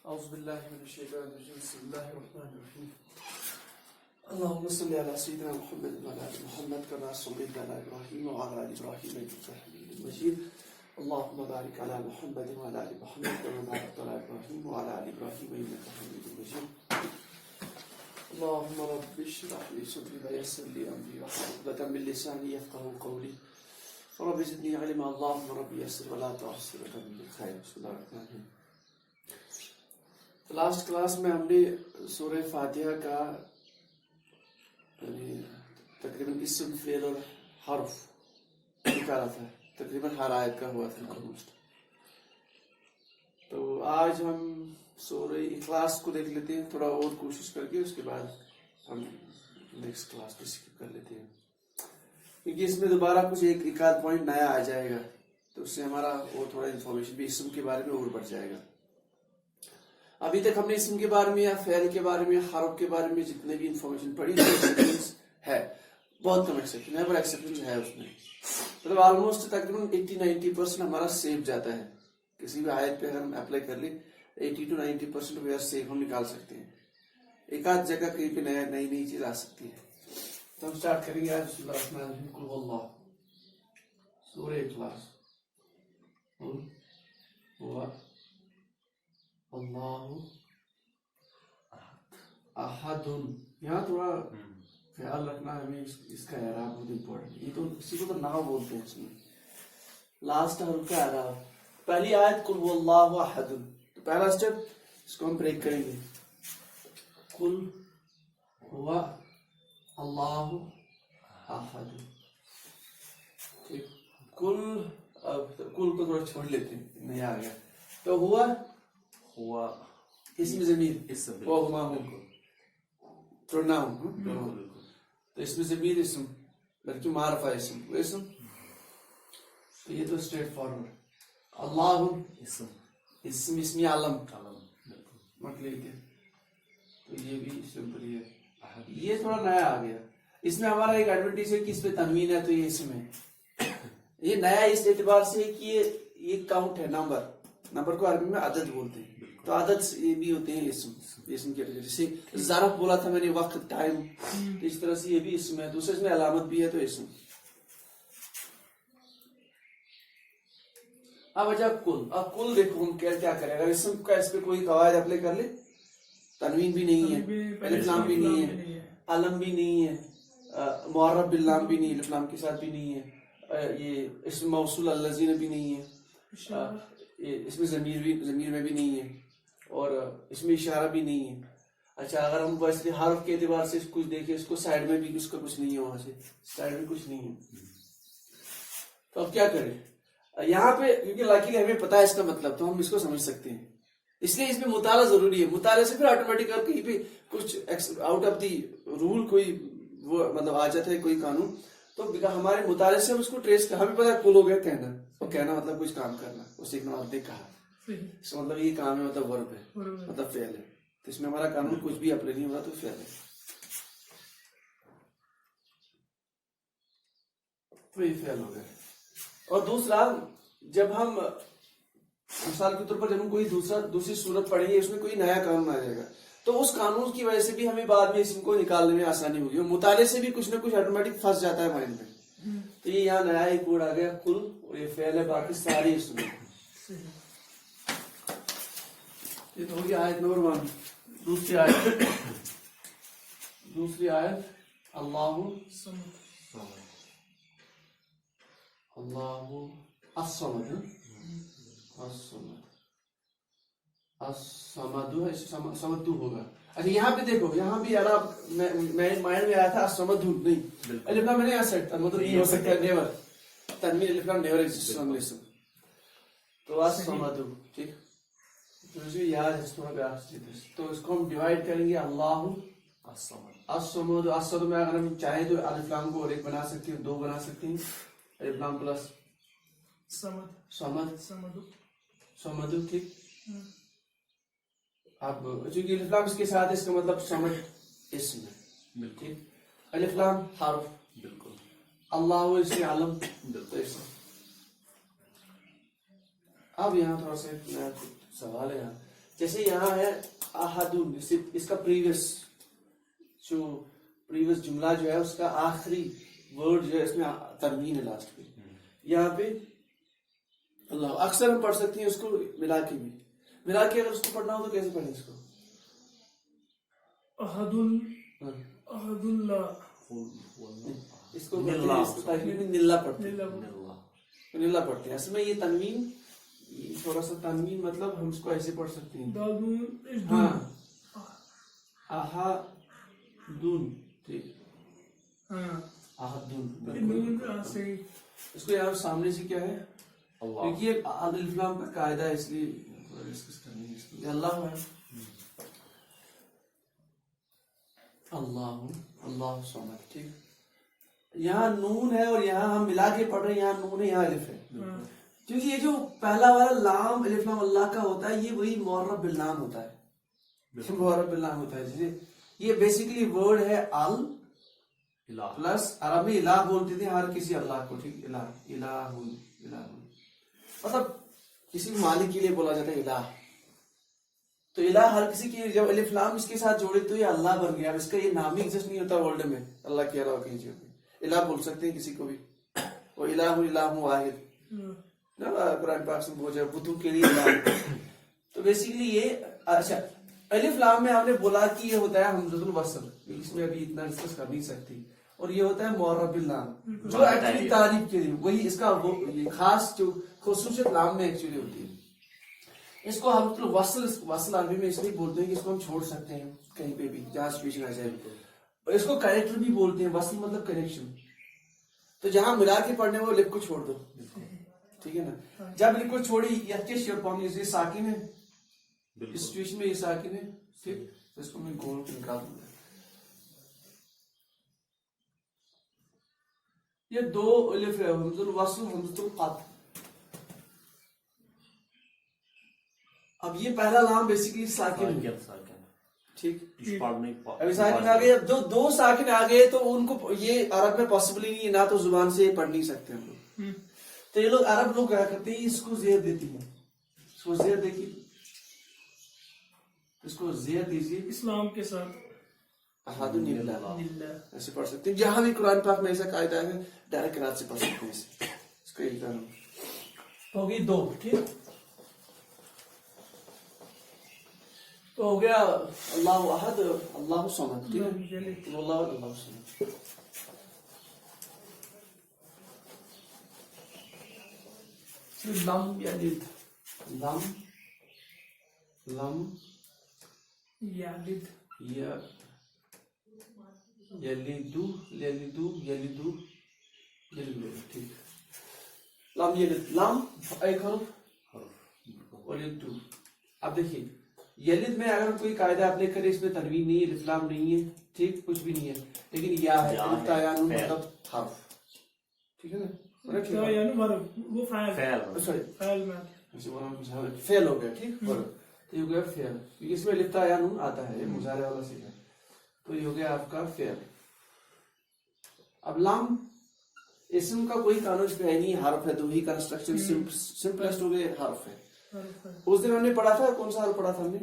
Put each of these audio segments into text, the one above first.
أعوذ بالله من الشيطان الرجيم بسم الله الرحمن الرحيم اللهم صل على سيدنا محمد وعلى آل محمد كما صليت على إبراهيم وعلى آل إبراهيم إنك حميد مجيد اللهم بارك على محمد وعلى آل محمد كما باركت على إبراهيم وعلى آل إبراهيم إنك حميد مجيد اللهم رب اشرح لي صدري ويسر لي أمري واحلل عقدة من لساني يفقهوا قولي رب زدني علما اللهم رب يسر ولا تعسر وتمم بالخير بسم الله الرحمن الرحيم. لاسٹ کلاس میں ہم نے سورہ فاتحہ کا تقریباً اسم فعل اور حرف نکالا تھا. تقریباً ہر آیت کا ہوا تھا. تو آج ہم سورہ اخلاص کو دیکھ لیتے ہیں تھوڑا اور کوشش کر کے, اس کے بعد ہم نیکسٹ کلاس کو اسکپ کر لیتے ہیں, کیونکہ اس میں دوبارہ کچھ ایک آدھ پوائنٹ نیا آ جائے گا, تو اس سے ہمارا اور تھوڑا انفارمیشن بھی اسم کے بارے میں اور بڑھ جائے گا. ابھی تک ہم نے اسم کے بارے میں یا فعل کے بارے میں حرف کے بارے میں جتنے بھی انفارمیشن پڑھی ہے, بہت کم ایکسیپشن ہے, پر ایکسیپشن ہے اس میں. مطلب آلموسٹ تقریباً 80-90% ہمارا سیو جاتا ہے. کسی بھی آیت پہ اگر ہم اپلائی کر لیں 80-90% ویئر سیو ہم نکال سکتے ہیں. ایک آدھ جگہ کہیں پہ نئی چیز آ سکتی ہے. تو ہم سٹارٹ کریں گے آج بسم اللہ الرحمن الرحیم. قل هو اللہ, سورہ اخلاص. هو اللہ احد. یہاں تھوڑا خیال رکھنا ہمیں, اس کا اعراب بہت امپورٹنٹ ہے. یہ تو کسی کو تو نہ بولتے ہیں, اس میں لاسٹ حرف کا اعراب. پہلی آیت قل هو اللہ احد, تو پہلا سٹیپ اس کو ہم بریک کریں گے. قل هو اللہ احد. کل کو تھوڑا چھوڑ لیتے ہیں, نہیں آ گیا. تو ہوا اسم ضمیر وہ ہما پروناؤن, تو اسم ضمیر اسم بلکہ معرفہ اسم وہ اسم. تو یہ تو اسٹریٹ فارورڈ. اللہ اسم اسمی علم مطلب ہے, تو یہ بھی سمپل ہی ہے. یہ تھوڑا نیا آ گیا. اس میں ہمارا ایک ایڈوانٹیج ہے کہ اس پہ تنوین ہے, تو یہ اسم ہے. یہ نیا اس اعتبار سے ہے کہ یہ کاؤنٹ ہے, نمبر کو عربی میں عدد بولتے ہیں. تو عدد یہ بھی ہوتے ہیں اسم کے. جیسے ظرف بولا تھا میں نے, وقت, ٹائم, اس طرح سے یہ بھی اسم ہے. دوسرے اس میں علامت بھی ہے, تو اسم. اب اچھا کل دیکھو ہم کیا کریں. اگر اسم کا اس پہ کوئی قواعد اپلائی کر لے, تنوین بھی نہیں ہے, الف لام بھی نہیں ہے, علم بھی نہیں ہے, معرب باللام بھی نہیں, الف لام کے ساتھ بھی نہیں ہے, یہ اسم موصول الذین بھی نہیں ہے, اس میں ضمیر میں بھی نہیں ہے, اور اس میں اشارہ بھی نہیں ہے. اچھا اگر ہم ویسے حرف کے اعتبار سے کچھ دیکھیں, اس کو سائڈ میں بھی اس کا کچھ نہیں ہے, وہاں سے سائڈ میں کچھ نہیں ہے. تو اب کیا کریں یہاں پہ, کیونکہ لاکیلی ہمیں پتا ہے اس کا مطلب, تو ہم اس کو سمجھ سکتے ہیں. اس لیے اس میں مطالعہ ضروری ہے. مطالعے سے پھر آٹومیٹک آپ کہیں پہ کچھ آؤٹ آف دی رول کوئی وہ مطلب آ جاتا ہے کوئی قانون, تو ہمارے مطالعے سے ہم اس کو ٹریس کر, ہمیں پتا کل ہو گیا کہنا, اور کہنا مطلب کچھ کام کرنا, وہ سیکھنا آپ نے کہا, اس کا مطلب یہ کام ہے, مطلب ورب ہے, مطلب فعل ہے. تو اس میں ہمارا قانون کچھ بھی اپلائی نہیں ہو رہا, تو فعل ہے, تو یہ فعل ہو گیا. اور دوسرا, جب ہم مثال کے طور پر جب ہم کوئی دوسری صورت پڑھیں گے, اس میں کوئی نیا قانون آ جائے گا, تو اس قانون کی وجہ سے بھی ہمیں بعد میں اسم کو نکالنے میں آسانی ہوگی, اور مطالعے سے بھی کچھ نہ کچھ آٹومیٹک پھنس جاتا ہے مائنڈ میں. تو یہ یہاں نیا ایک ورڈ آ گیا کل, اور یہ فعل ہے, باقی ساری اسم. یہ تو ہوگی آیت نمبر 1. دوسری آیت اللہ الصمد. الصمد ہوگا. اچھا یہاں پہ دیکھو, یہاں بھی یار مائنڈ میں آیا تھا الصمد نہیں, الف لام میں نہیں آ سکتا, مطلب نہیں ہو سکتا, نیور, تنوین الف لام نیور ایگزسٹ آن اسم. تو الصمد, ٹھیک, مجھے یاد ہے تھوڑا بیاس. تو اس کو ہم ڈیوائڈ کریں گے, اللہ الصمد. الصمد میں اگر ہم چاہیں تو الف لام کو اور ایک بنا سکتے ہیں, 2 بنا سکتے ہیں, الف لام پلس صمد, ٹھیک. اب چونکہ الف لام اس کے ساتھ, اس کا مطلب صمد اسم ہے, ٹھیک. الف لام حرف, بالکل. اللہ اس کے علم, تو اسم. اب یہاں تھوڑا سا سوال ہے, جیسے یہاں ہے احدن، اس کا پریویس جملہ جو ہے اس کا آخری ورڈ جو ہے اس میں تنوین ہے لاسٹ پہ. یہاں پہ اللہ، اکثر ہم پڑھ سکتے ہیں اس کو ملا کے بھی. ملا کے اگر اس کو پڑھنا ہو تو کیسے پڑھیں اس کو؟ احد اللہ، اس کو نلا پڑھتے ہیں، نلا پڑھتے ہیں. اصل میں یہ تنوین تھوڑا سا تنوین مطلب ہم اس کو ایسے پڑھ سکتے ہیں. ہاں احدن، ٹھیک، احدن. اس کو یار سامنے سے کیا ہے کیونکہ یہ الف لام کا قاعدہ ہے، اس لیے ڈسکس کرنی ہے. اس کو اللہ ہے، اللہ صمد. ٹھیک، یہاں نون ہے اور یہاں ہم ملا کے پڑھ رہے ہیں، یہاں نون ہے یہاں الف ہے. کیونکہ یہ جو پہلا والا لام الف لام اللہ کا ہوتا ہے یہ وہی معرب باللام ہوتا ہے، معرب باللام ہوتا ہے. جیسے یہ بیسیکلی ورڈ ہے ال پلس عرب میں الہ بولتے تھے ہر کسی اللہ کو. ٹھیک، الہ مطلب کسی مالک کے لیے بولا جاتا ہے الہ. تو الہ ہر کسی کی، جب الف لام اس کے ساتھ جوڑے تو یہ اللہ بن گیا. اس کا یہ نام ہی ایگزسٹ نہیں ہوتا ورلڈ میں اللہ کے علاوہ کہیں جگہ. الہ بول سکتے ہیں کسی کو بھی، وہ الہ واحد نا قرآن پاک سے بول جائے بتوں کے لیے الہ. تو بیسیکلی یہ اچھا الف لام میں ہم نے بولا کہ یہ ہوتا ہے حمزۃ الوصل، اس میں ابھی اتنا ڈسکس کر نہیں سکتی. اور یہ ہوتا ہے معرب باللام جو ایکچولی تعریف کے لیے، وہی اس کا وہ خاص جو خصوصیت لام میں ایکچولی ہوتی ہے. اس کو ہم وصل عربی میں اس لیے بولتے ہیں کہ اس کو ہم چھوڑ سکتے ہیں کہیں پہ بھی جہاں سچویشن آ جائے. اس کو کریکٹر بھی بولتے ہیں، وصل مطلب کنیکشن. تو جہاں ملا کے پڑھنے وہ لپ کو چھوڑ دو، ٹھیک ہے نا. جب لپ کو چھوڑی یہ ساکن ہے، اس سچویشن میں یہ ساکن ہے. ٹھیک، اس کو میں گول نکال دوں گا. یہ دو الف ہے، حمزۃ الوصل حمزۃ القطع. اب یہ پہلا لام بیسیکلی ساکن ہے. ٹھیک، ابھی ساکن آ گئے. اب دو ساکن آ گئے تو ان کو یہ عرب میں پاسبل ہی نہیں ہے، نہ تو زبان سے پڑھ نہیں سکتے ہم لوگ. تو یہ لوگ عرب لوگ کیا کرتے ہیں، اس کو زیر دیتی ہیں. اس کو زیر دیکھیے، اس کو زیر دیجیے اسلام کے ساتھ احدن ایسے پڑھ سکتے ہیں. جہاں بھی قرآن پاک میں ایسا قاعدہ ہے ڈائریکٹ قرآن سے پڑھ سکتے ہیں. اس کو یہی کرنا تو ہوگی دو. ٹھیک، تو ہو گیا اللہ احد اللہ صمد. ٹھیک ہے، اللہ اللہ صمد. لم یلد، لم یلد، یلدو. ٹھیک، لم یلد، لم ایک حرف اور یہ دو. اب دیکھیے یلد میں اگر کوئی قاعدہ اپنے کرے اس میں تنوین نہیں ہے، الف لام نہیں ہے، ٹھیک، کچھ بھی نہیں ہے، لیکن یا ہے الف تا یا نون مطلب حرف. ٹھیک ہے نا، وہ فعل ہو گیا. ٹھیک، تو یہ ہو گیا فعل، اس میں الف تا یا نون آتا ہے، مضارع والا سیکھا. تو یہ ہو گیا آپ کا فعل. اب لام اسم کا کوئی قانون پہ ہے نہیں، حرف ہے. دو ہی کنسٹرکشن سمپلسٹ ہو گئے حرف ہے. اس دن ہم نے پڑھا تھا، کون سا حرف پڑھا تھا ہم نے؟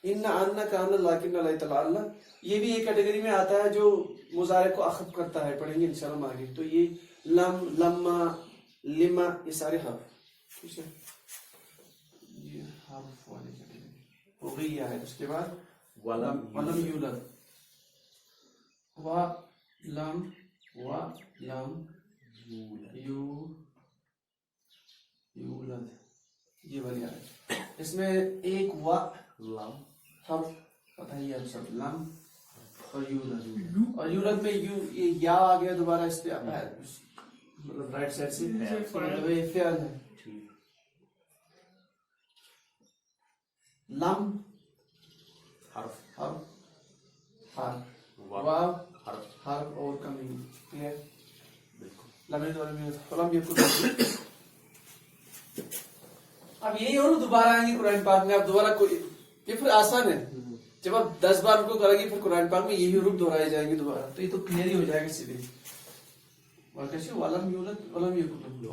ان کان لیکن لا تعالی. یہ بھی ایک کیٹیگری میں آتا ہے جو مضارع کو اخف کرتا ہے، پڑھیں گے انشاءاللہ آگے. تو یہ لم، لما، لما، یہ سارے حرف. ٹھیک ہے، یہ حرف والی کیٹیگری ہو گئی ہے. اس کے بعد ولم یولد، ولم یولد، یہ والی آئے. اس میں ایک و لم حرف پتہ ہی ہے سب، لم اور یولد. اور یولد میں یو یہ یا آ گیا دوبارہ اس پہ آتا ہے، مطلب رائٹ سائڈ سے مطلب یہ فعل ہے. لم حرف واو حرف اور کمی. کلیئر؟ لم یکن. اب یہی ہو نا، دوبارہ آئیں گے قرآن پاک میں. اب دوبارہ کوئی یہ پھر آسان ہے، جب آپ 10 بار ان کو کریں گے پھر قرآن پاک میں یہی حروف دہرائے جائیں گے دوبارہ، تو یہ تو کلیئر ہی ہو جائے گا سیدھے. ولم یولد ولم یکن،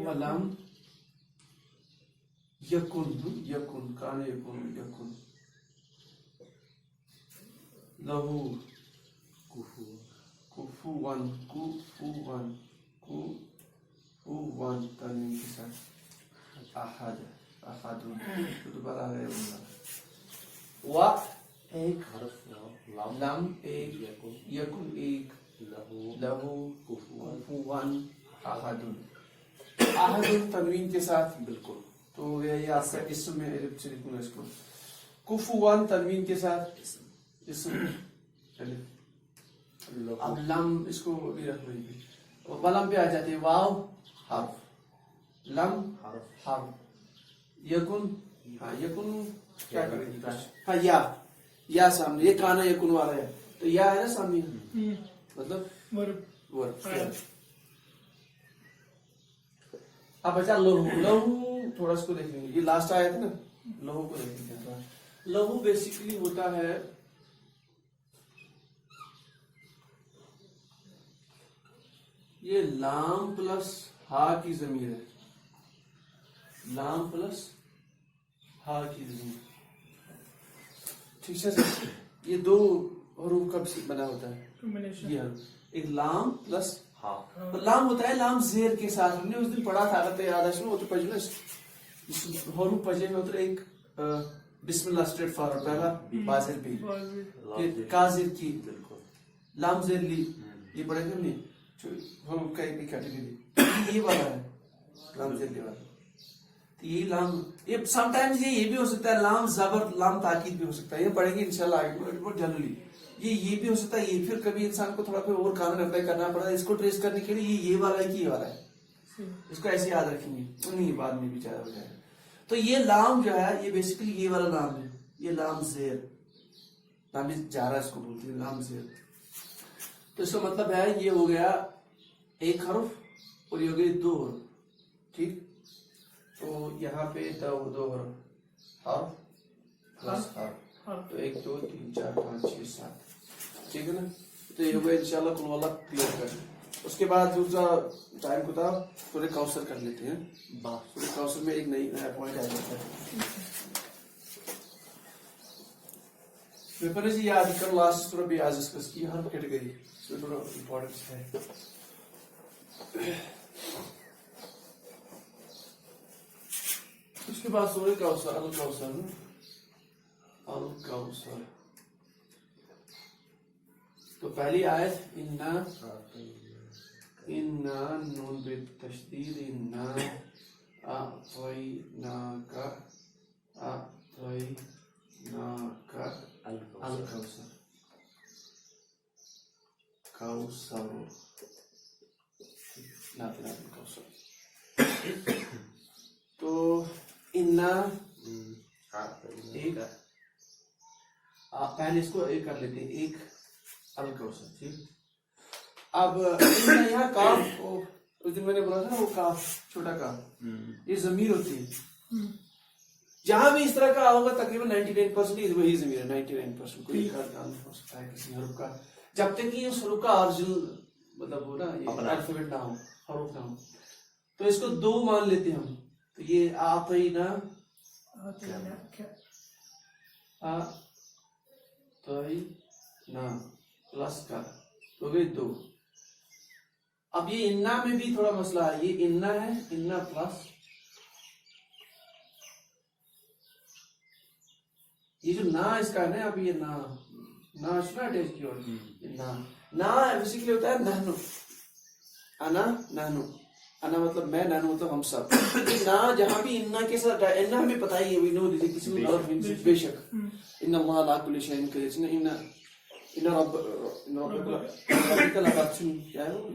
ولم یکن کان یکن لہو کفوان تنوین کے ساتھ احدن تو دوبارہ آ گیا و ایک حرف لام ایک یکن ایک لہو کفوان احدن تنوین کے ساتھ بالکل. تو یہ آپ کا اسم میں سے لکھوں گا اس کو کفوان تنوین کے ساتھ اسم الف. اب لم اس کو بھی رکھ لیجیے ولم پہ آ جاتے ہیں واو حرف لم حرف یکن یکن کیا کریں گے ہاں یا سامنے یہ کانا یکن والا ہے تو یا ہے نا سامنے مطلب ورب ورب. اب بچا لہو تھوڑا اس کو دیکھیں گے یہ لاسٹ آیا تھا نا لہو کو دیکھیں گے. لہو بیسیکلی ہوتا ہے یہ لام پلس ہا کی ضمیر ہے لام پلس ہا کی ضمیر ٹھیک ہے سر یہ دو حروف کا بنا ہوتا ہے combination. یہ حرف ایک لام پلس ہاں لام ہوتا ہے لام زیر کے ساتھ ہم نے اس دن پڑھا تھا اگر یاد ہے وہ تو پجنس حروف پجے میں اتر ایک بسم اللہ اسٹریٹ فارورڈ پہلا بازر بھی پھر کازر کی بالکل. لام زیر لی یہ پڑھے گا ہم نے حروف کا ایک کیٹیگری یہ والا ہے لام زیر لی والا تو یہ لام یہ سم ٹائمز یہ بھی ہو سکتا ہے لام زبر لام تاکید بھی ہو سکتا ہے یہ پڑھیں گے انشاءاللہ آگے بہت جنرلی یہ بھی ہو سکتا ہے یہ پھر کبھی انسان کو تھوڑا پھر اور قانون اپلائی کرنا پڑتا ہے اس کو ٹریس کرنے کے لیے یہ والا ہے کہ یہ والا ہے اس کو ایسے یاد رکھیں گے انہیں بعد میں بھی زیادہ ہو جائے گا. تو یہ لام جو ہے یہ بیسیکلی یہ والا لام ہے یہ لام زیر لام جارا اس کو بولتے ہیں لام زیر. تو اس کا مطلب ہے یہ ہو گیا ایک حرف اور یہ ہو گئی دو حرف ٹھیک. تو یہاں پہ دو حرف حرف پلس حرف تو 1 2 3 4 5 6 7 ٹھیک ہے نا. تو یہ ہوگا انشاءاللہ کل والا کلیئر کر. اس کے بعد دوسرا ٹائم کو تھا سورہ کوثر کر لیتے ہیں. سورہ کوثر میں ایک نیا پوائنٹ آ جاتا ہے پیپر جی یاد کر لاسٹ تھوڑا بھی آج ڈسکس کی ہر کیٹیگری اس میں تھوڑا امپورٹنس ہے. اس کے بعد سورہ کوثر الکوثر تو پہلی آیت انا نون بالتشدید انا اعطیناک الکوثر تو انا ایک پہلے اس کو ایک کر لیتے ہیں ایک الکوثر ٹھیک. اب یہاں کاف اس دن میں نے بولا تھا نا وہ کاف چھوٹا کاف یہ ضمیر ہوتی ہے جہاں بھی اس طرح کا ہوگا تقریباً 99% وہی ضمیر ہے 99% کوئی کام ہو سکتا ہے کسی حرف کا جب تک کہ اس حرف کا اوریجنل مطلب ہو نا یہ الفابet نہ ہو حروف نہ ہو. تو اس کو دو مان لیتے ہیں ہم تو یہ آتینا پلس کا تو گئی دو. اب یہ انا میں بھی تھوڑا مسئلہ ہے یہ انا ہے انا پلس یہ جو نا اس کا ہے نا اب یہ نا سنا اٹیچ کی اور نا بیسیکلی ہوتا ہے نحنو انا نحنو انا مطلب میں نحنو مطلب ہم سب. نا جہاں بھی انا کے ساتھ انا ہمیں پتہ ہی ہے وی نو دیجیے کسی کو غلط بے شک ان اللہ لا کل شیء قدیر ان ربک لغفور کیا ہے وہ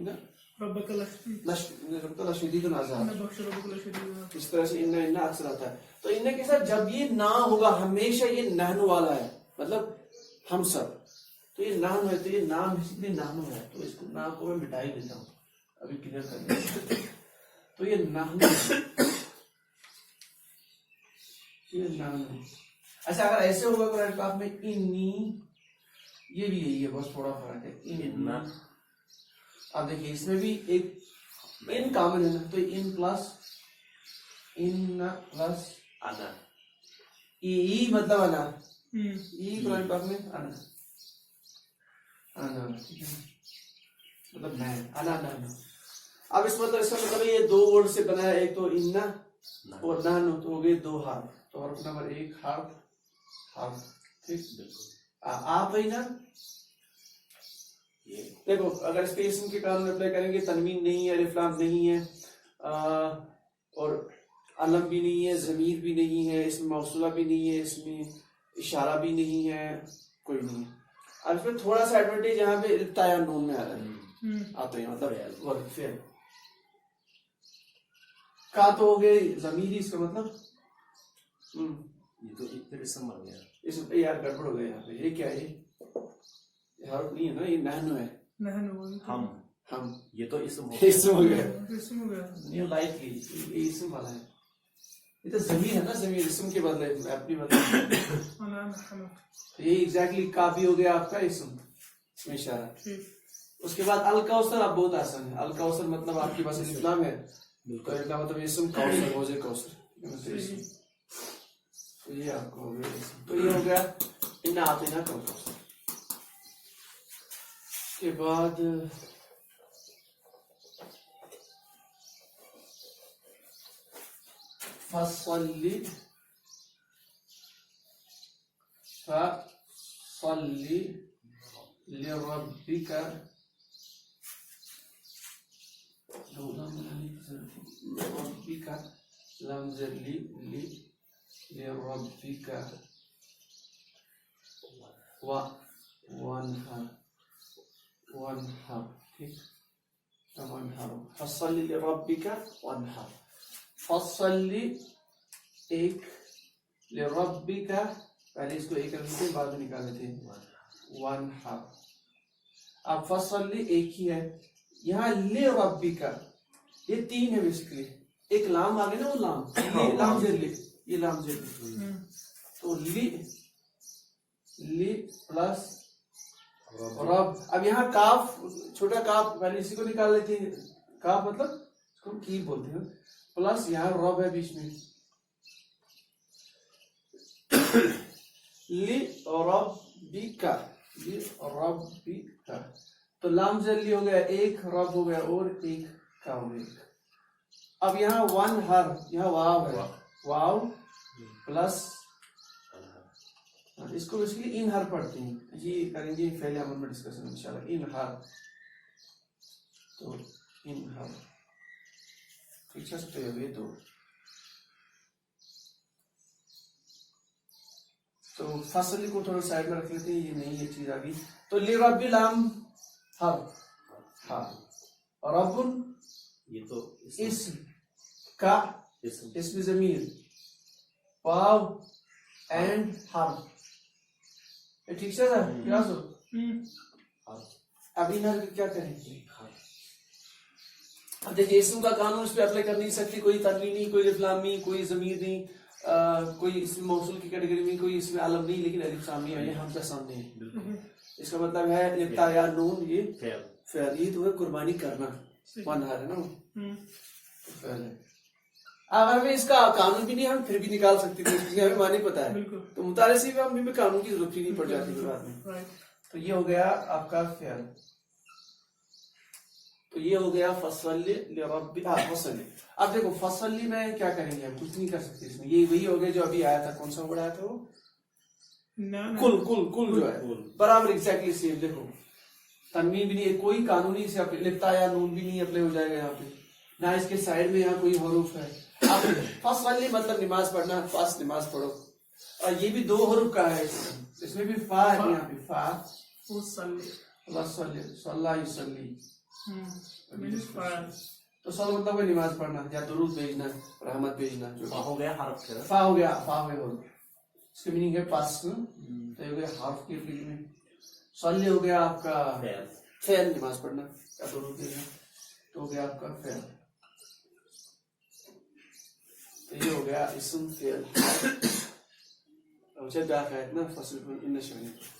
ربک لشدید العذاب اس طرح سے ان اکثر آتا ہے. تو ان کے ساتھ جب یہ نا ہوگا ہمیشہ یہ نحنو والا ہے مطلب ہم سب. تو یہ نحنو ہے تو یہ نام بیسیکلی نحنو ہے تو اس کو نا کو میں مٹا ہی دیتا ہوں ابھی کلیئر کر دیں. تو یہ نحنو اچھا اگر ایسے ہوگا قرآن پاک میں انی یہ بھی یہی ہے بس تھوڑا فرق ہے ان. اب دیکھیے اس میں بھی ایک ان کامن ہے نا تو ان پلس انا ای مطلب انا، ہم، ای قرآن پاک میں انا، انا ٹھیک ہے مطلب میں، انا نحنو. اب اس مطلب اس کا مطلب یہ دو ورڈ سے بنا ہے، ایک تو انا اور نحنو، تو ہو گئے دو حرف. تو حرف نمبر ایک حرف ٹھیک. آپ ہی نا یہ دیکھو اگر اس پہ اسم کے قانون اپلائی کریں گے، تنوین نہیں ہے، الف لام نہیں ہے، اور علم بھی نہیں ہے، ضمیر بھی نہیں ہے، اس میں موصولہ بھی نہیں ہے، اس میں اشارہ بھی نہیں ہے، کوئی نہیں ہے. اب اس میں تھوڑا سا ایڈوانٹیج یہاں پہ التا یا نون میں آ رہا ہے، ہم، آتے ہیں مطلب ورک فعل کا تو ہو گئے ضمیری، اس کا مطلب یہ تو پھر اسم بن گیا. اس میں یار گڑبڑ ہو گیا یہاں پہ. یہ کیا ہے؟ یہ حرف نہیں ہے نا، یہ نحنو ہے. نحنو ہم ہم یہ تو اسم ہو اسم ہو گیا، اسم ہو گیا. یہ لائٹ لی، یہ اسم والا ہے. یہ تو ضمیر ہے نا، ضمیر اسم کے بدلے اپنی بدلے. انا نحنو یہ ایگزیکٹلی کافی ہو گیا آپ کا اسم، اس میں اشارہ. ٹھیک. اس کے بعد الکوثر اب بہت آسان ہے. الکوثر مطلب آپ کے پاس اسلام ہے تو اس کا مطلب اسم کوثر، حوض کوثر. صحیح. تو یہ آپ کو ہو گیا اسم. تو یہ ہو گیا انا اعطیناک الکوثر. کے بعد فصلی لربک لربک لمز لربک وانحر ٹھیک. وانحر فصلی لربک وانحر. فصلی ایک، لربک پہلے اس کو ایک رکھتے تھے بعد میں نکالے تھے. وانحر. اب فصلی ایک ہی ہے. یہاں لربک یہ تین ہے بیسکلی. ایک لام آگے نا، وہ لام، یہ لام زیر لے، یہ لام زیر لے. ہم، تو لی پلس رب. اب یہاں کاف، چھوٹا کاف پہلے اسی کو نکال لیتے ہیں. کاف مطلب اس کو کی بولتے ہیں، پلس یہاں رب ہے بیچ میں. لی ربک، لی ربک. تو لام زلی ہو گیا ایک، رب ہو گیا اور ایک کا ہو گیا. اب یہاں ون ہر، یہاں واو ہے، واو پلس اس کو اس لیے ان ہر پڑھتے ہیں. یہ کریں گے پہلے عمل میں ڈسکشن انشاءاللہ. ان ہر، تو ان ہر پیچھے سے ہوئے تو فصل کو تھوڑا سائڈ میں رکھ لیتے ہیں. یہ نہیں، یہ چیز آ گئی. تو لرب لام ہر، ہاں، رب یہ تو اسم کا اسم اسم ضمیر، واو اینڈ حرف. ٹھیک سے سر کیا سو. ہم، ابھی نہ کیا کریں گے. اب دیکھیے اسم کا قانون اس پہ اپلائی کر نہیں سکتی. کوئی تنوین نہیں، کوئی الف لام نہیں، کوئی ضمیر نہیں، کوئی اسم موصول کی کیٹیگری میں، کوئی اسم علم نہیں، لیکن الف سامنے ہے، یہ ہم کا سامنے ہے. بالکل اس کا مطلب ہے ابتا یا نون، یہ فعل. فعل، یہ تو ہے قربانی کرنا، ون ہے نا ہم، فعل ہے. اگر ہمیں اس کا قانون بھی نہیں، ہم پھر بھی نکال سکتے تھے کیونکہ ہمیں معنی پتا ہے. بالکل. تو مطالعے سے بھی ہمیں قانون کی ضرورت ہی نہیں پڑ جاتی ہے بعد میں. رائٹ. تو یہ ہو گیا آپ کا فعل. تو یہ ہو گیا فصلی لرب، فصلی. اب دیکھو فصلی میں کیا کریں گے، ہم کچھ نہیں کر سکتے اس میں. یہ وہی ہو گیا جو ابھی آیا تھا. کون سا ورڈ آیا تھا وہ؟ کل جو ہے برابر ایگزیکٹلی سیم. دیکھو تنوین بھی نہیں ہے، کوئی قانونی سے لکھتا یا نون بھی نہیں اپلائی ہو جائے گا یہاں پہ، نہ اس کے سائڈ میں یہاں کوئی حروف ہے. اب فصلی مطلب نماز پڑھنا، فاس نماز پڑھو. اور یہ بھی دو حروف کا ہے، اس میں بھی فا ہے یہاں پہ، فا وصلی. صلی صلی یصلی. ہم، means فاعل. تو صلی مطلب ہے نماز پڑھنا یا درود بھیجنا، رحمت بھیجنا. جو فا ہو گیا حرف کا. فا ہو گیا، فا میں حروف، اس کا میننگ ہے پاس. تو یہ ہو گیا حرف کے فیل میں. صلی ہو گیا آپ کا فعل. فعل، نماز پڑھنا یا درود بھیجنا. تو ہو گیا آپ کا فعل. تو یہ ہو گیا اسم فعل. وجد آخر نا فصل ان شأنك.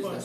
parts.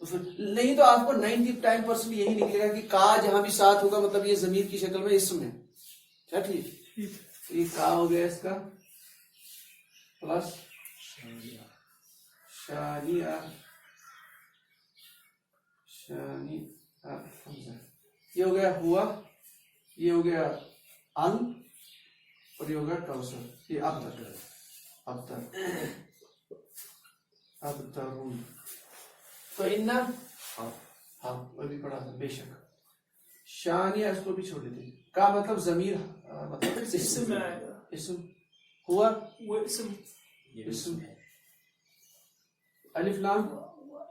تو پھر نہیں تو آپ کو 99% یہی نکلے گا کہ کا جہاں بھی ساتھ ہوگا مطلب یہ ضمیر کی شکل میں اسم ہے. کیا ٹھیک؟ یہ کا ہو گیا اس کا پلس شانیہ یہ ہو گیا ہوا، یہ ہو گیا ان، اور یہ ہو گیا کوثر. یہ اب تک تو ان ہاں ابھی پڑھا تھا بے شک. شانیہ اس کو بھی چھوڑ دیتے. کا مطلب ضمیر مطلب اسم میں آئے گا. اسم ہوا وہ اسم اسم الف لام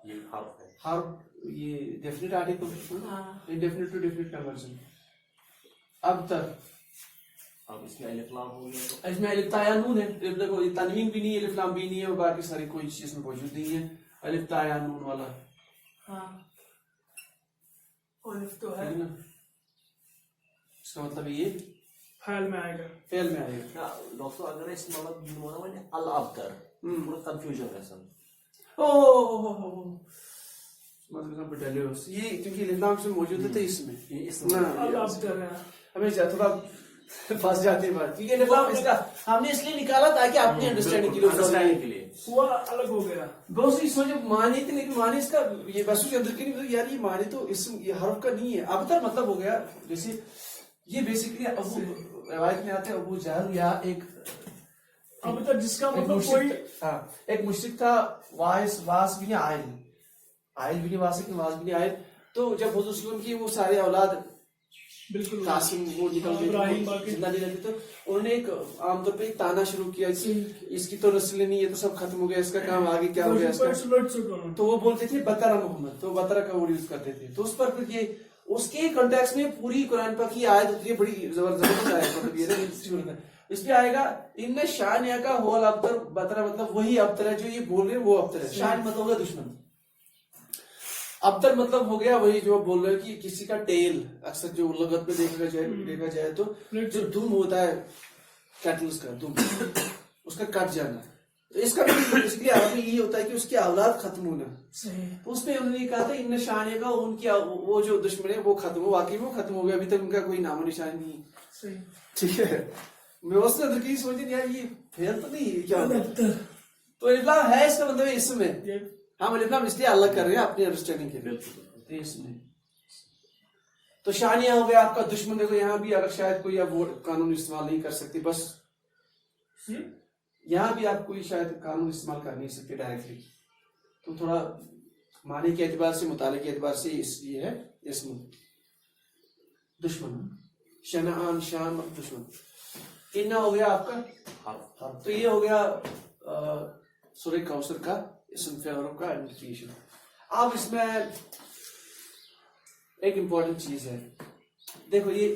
یہ حرف ہے. حرف یہ definite article indefinite to definite conversion. اب تک اب اس میں الف لام ہو گیا تو اس میں الف تا یا نون ہے. دیکھو یہ تنوین بھی نہیں ہے، الف لام بھی نہیں ہے، اور باقی ساری کوئی چیز میں موجود نہیں ہے. الف تا یا نون والا ہاں الف تو ہے، اس کا مطلب یہ فعل میں آئے گا. فعل میں آئے گا. ڈاکٹر اگر اس مطلب الابتر تھوڑا کنفیوژن ہے سر. یہ کیونکہ الف لام سے موجود ہے اس میں یہ اس الابتر ہے. ہمیں تھوڑا پھنس جاتی ہے بات، کیونکہ الف لام اس کا ہم نے اس لیے نکالا تاکہ اپنی انڈرسٹینڈنگ کے لیے ہوا الگ ہو گیا. دوسری سوچے معنی تھی، لیکن معنی اس کا یہ بسو کے اندر کی نہیں، یار یہ معنی تو اسم یہ حرف کا نہیں ہے. اب تک مطلب ہو گیا جیسے یہ بیسکلی ابو روایت میں آتے ہیں ابو جہل یا ایک اب تک جس کا مطلب کوئی ایک مشرک تھا واس بھی نہیں آئل بھی نہیں واسق واس بھی نہیں آئل. تو جب حضور صلی اللہ علیہ وسلم کی وہ سارے اولاد بالکل قاسم وہ نکل گئے زندہ نہیں رہتے، تو انہوں نے ایک عام طور پہ ایک تانا شروع کیا اس کی تو نسلیں نہیں ہے تو سب ختم ہو گیا، اس کا کام آگے کیا ہو گیا اس کا. تو وہ بولتے تھے بطرہ محمد، تو بطرہ کا ورڈ یوز کرتے تھے. تو اس پر پھر یہ اس کے کنٹیکس میں پوری قرآن پاک کی آیت ہوتی ہے، بڑی زبردست آیت، مطلب یہ اس پہ آئے گا ان شانیہ کا ہول ابتر بطرہ مطلب وہی ابتر ہے جو یہ بول رہے ہیں وہ ابتر ہے. شان مطلب ہوگا دشمن، ابتر مطلب ہو گیا وہی جو بول رہے ہیں کہ کسی کا ٹیل. اکثر جو لغت میں دیکھا جائے تو جو دم ہوتا ہے کیٹلز کا دم، اس کا کٹ جانا. تو اس کا بیسکلی عربی یہی ہوتا ہے کہ اس کی اولاد ختم ہونا. تو اس میں انہوں نے کہا تھا ان شانیہ کا ان کی وہ جو دشمن ہے وہ ختم ہو، واقعی وہ ختم ہو گیا، ابھی تک ان کا کوئی نام و نشان نہیں. ٹھیک ہے، میں اس نے اندر کی سوچی یار یہ پھیل تو نہیں کیا ہوتا. تو الف لام ہے اس کا مطلب اسم ہے. ہم الف لام اس لیے الگ کر رہے ہیں اپنی انڈرسٹینڈنگ کے لیے. اس میں تو شانیہ ہو گیا آپ کا دشمن. دیکھو یہاں بھی اگر شاید کوئی اب وہ قانون استعمال نہیں کر سکتے، بس یہاں بھی آپ کوئی شاید قانون استعمال کر نہیں سکتے ڈائریکٹلی، تو تھوڑا معنی کے اعتبار سے مطالعے کے اعتبار سے یہ ہے اسم دشمن. شنعان شان دشمن. انہ ہو گیا آپ کا حرف. تو یہ ہو گیا سورہ کوثر کا اسم فعل کا آئیڈینٹیفیکیشن. اب اس میں ایک امپورٹنٹ چیز ہے، دیکھو یہ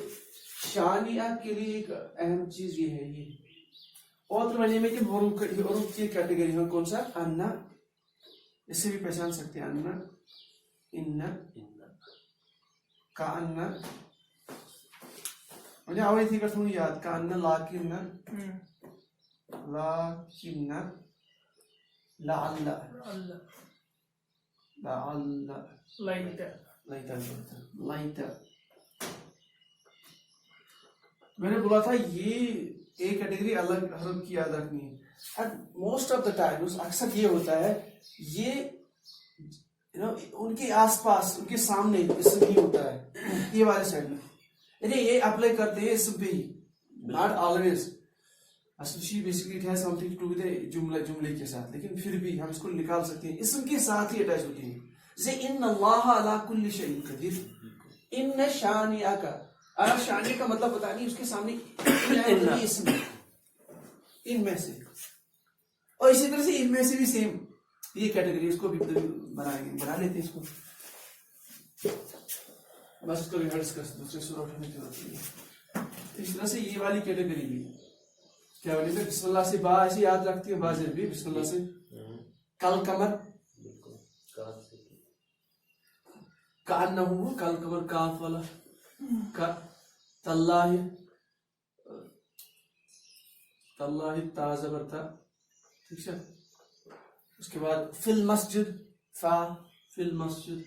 شانیہ کے لیے ایک اہم چیز یہ ہے، یہ اور معنی میں کہ حروف کی کیٹیگری ہے کون سا؟ انا. اس سے بھی پہچان سکتے ہیں انا، ان، کانا. مجھے آواز تھی کہ تھوڑی یاد کانا، لاکن، لاکن، لعل، لعل، لائٹ. میں نے بولا تھا یہ ایک کیٹیگری الگ حرف کی یاد رکھنی ہے. موسٹ آف دا ٹائمز اکثر یہ ہوتا ہے یہ ان کے آس پاس ان کے سامنے اسم ہی ہوتا ہے یہ والے سائڈ میں، یعنی یہ اپلائی کرتے ہیں اسم پہ ہی، not always. Basically it has something to with جملے کے ساتھ، لیکن پھر بھی ہم اس کو نکال سکتے ہیں، اسم کے ساتھ ہی اٹیچ ہوتی ہیں. جیسے ان اللہ علی کل شیء قدیر. ان شانیہ کا شانیہ کا مطلب بتا نہیں، اس کے سامنے اسم ان میں سے، اور اسی طرح سے ان میں سے بھی سیم یہ کیٹیگری، اس کو بھی بنا لیتے ہیں اس کو. بس اس کو ریہرس کر دوسرے سورہ اٹھانے کی ضرورت نہیں ہے. اس طرح سے یہ والی کیٹیگری بھی کیا بولے تھے بسم اللہ سے با ایسے یاد رکھتی ہے باز بھی بسم اللہ سے. کل قمر کأنہ کل قمر کاف والا کا تاللہ تاللہ تازہ برتا. ٹھیک ہے. اس کے بعد فی المسجد فا فی المسجد.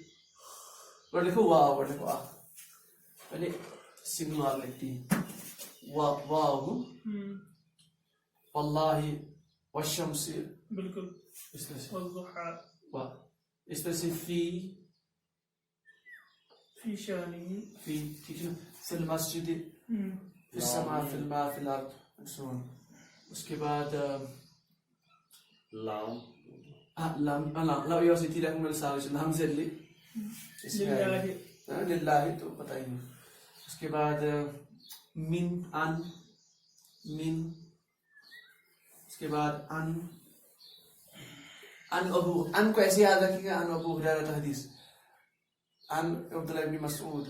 ورڈ لکھو واو, ورڈ لکھو آ, پہلے سنگولار لکھتی ہے واو, واللہ والشمس, بالکل اس طرح سے والضحى واو, اس طرح سے فی فی شانہ فی, ٹھیک ہے نا, فی المسجد, فی السماء, فی الماء, فی الارض, and so on. اس کے بعد لام لام یہ تھی رقم السالش لام سے لی للہ تو پتہ ہی نہیں. اس کے بعد من, من, اس کے بعد ان ابو, ان کو ایسے یاد رکھیں گے, ان ابو ہریرہ حدیث, ان عبداللہ ابن مسعود,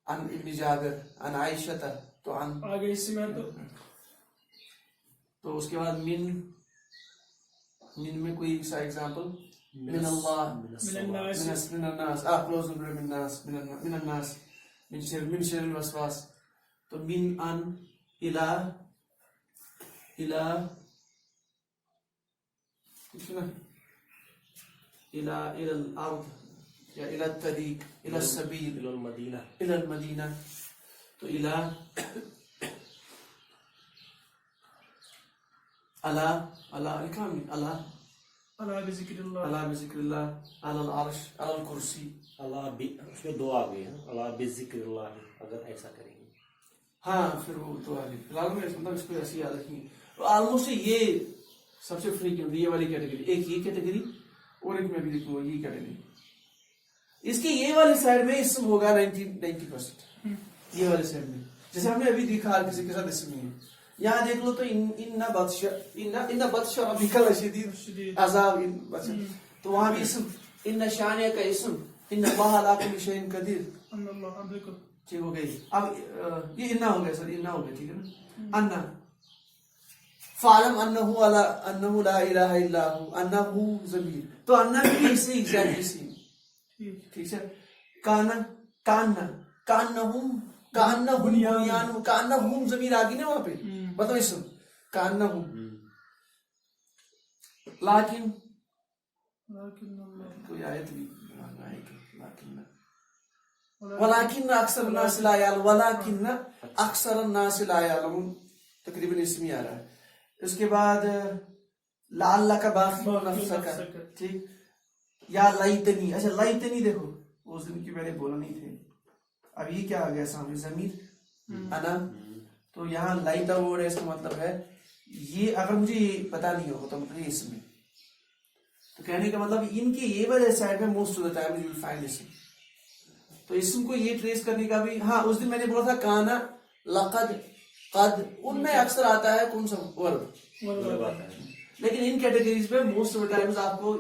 ان ابن جابر, ان عائشہ, تو ان آگے اس میں تو اس کے بعد من میں کوئی سا ایگزامپل, من اللہ, من الناس من الناس, کلوز من الناس, من الناس, من شر الوسواس, تو من ان الى ٹھیک ہے نا, الى الارض یا الى الطریق, الى السبیل, الى المدینہ, الى المدینہ, تو الى اللہ لکھا ہم نے, اللہ بذکر اللہ, اللہ بذکر اللہ, علی العرش, علی الکرسی. اللہ اس میں دو آ گئے ہیں, اللہ بذکر اللہ, اگر ایسا کریں گے. ہاں پھر وہ تو آگے فی الحال میں مطلب اس کو ایسی یاد رکھیں گے. آلموسٹ یہ سب سے فریکوینٹ یہ والی کیٹیگری, ایک یہ کیٹیگری اور ایک میں بھی لکھوں گا یہ کیٹیگری. اس کے یہ والی سائڈ میں اسم ہوگا 90%, یہ والی سائڈ میں, جیسے ہم نے ابھی دیکھا ہر کسی کے ساتھ اسم نہیں ہے. یہاں دیکھ لو تو ان بطش ربک لشدید, عذاب ان بطش, تو وہاں بھی اسم, ان شانہ کا اسم, ان اللہ علی کل شیء قدیر, ان اللہ, بالکل ٹھیک ہو گئی. اب یہ انا ہو گیا, سر انا ہو گیا, ٹھیک ہے نا. انا فعلم انہ لا الہ الا ہو, انہ ضمیر, تو انا بھی اس سے ایگزیکٹلی سیم, ٹھیک ہے. کانا, کانہم, کانہم بنیان, کانہم ضمیر آ گئی نا وہاں پہ, بتاؤ اسم کانہم. لیکن کوئی آیت بھی ولیکن اکثر الناس لا یعلمون, ولیکن اکثر الناس لا یعلمون, تقریباً اس میں آ رہا ہے. اس کے بعد لعلک باخع نفسک, ٹھیک, یا لیتنی, اچھا لیتنی دیکھو اس دن کی میں نے بولا نہیں تھے, اب یہ کیا آ گیا سامنے, ضمیر انا, تو یہاں لیتا ورڈ ہے, اس کا مطلب ہے یہ, اگر مجھے یہ پتا نہیں ہو تو مطلب یہ اس میں, تو کہنے کا مطلب ان کے یہ والی سائڈ میں most of the time you will find اسم. تو اسم کو یہ ٹریس کرنے کا بھی, ہاں اس دن میں نے بولا تھا کانا, لقد, قد, ان میں اکثر آتا ہے کون سا ورب, لیکن ان کیٹیگریز پہ موسٹ آف دا ٹائمز آپ کو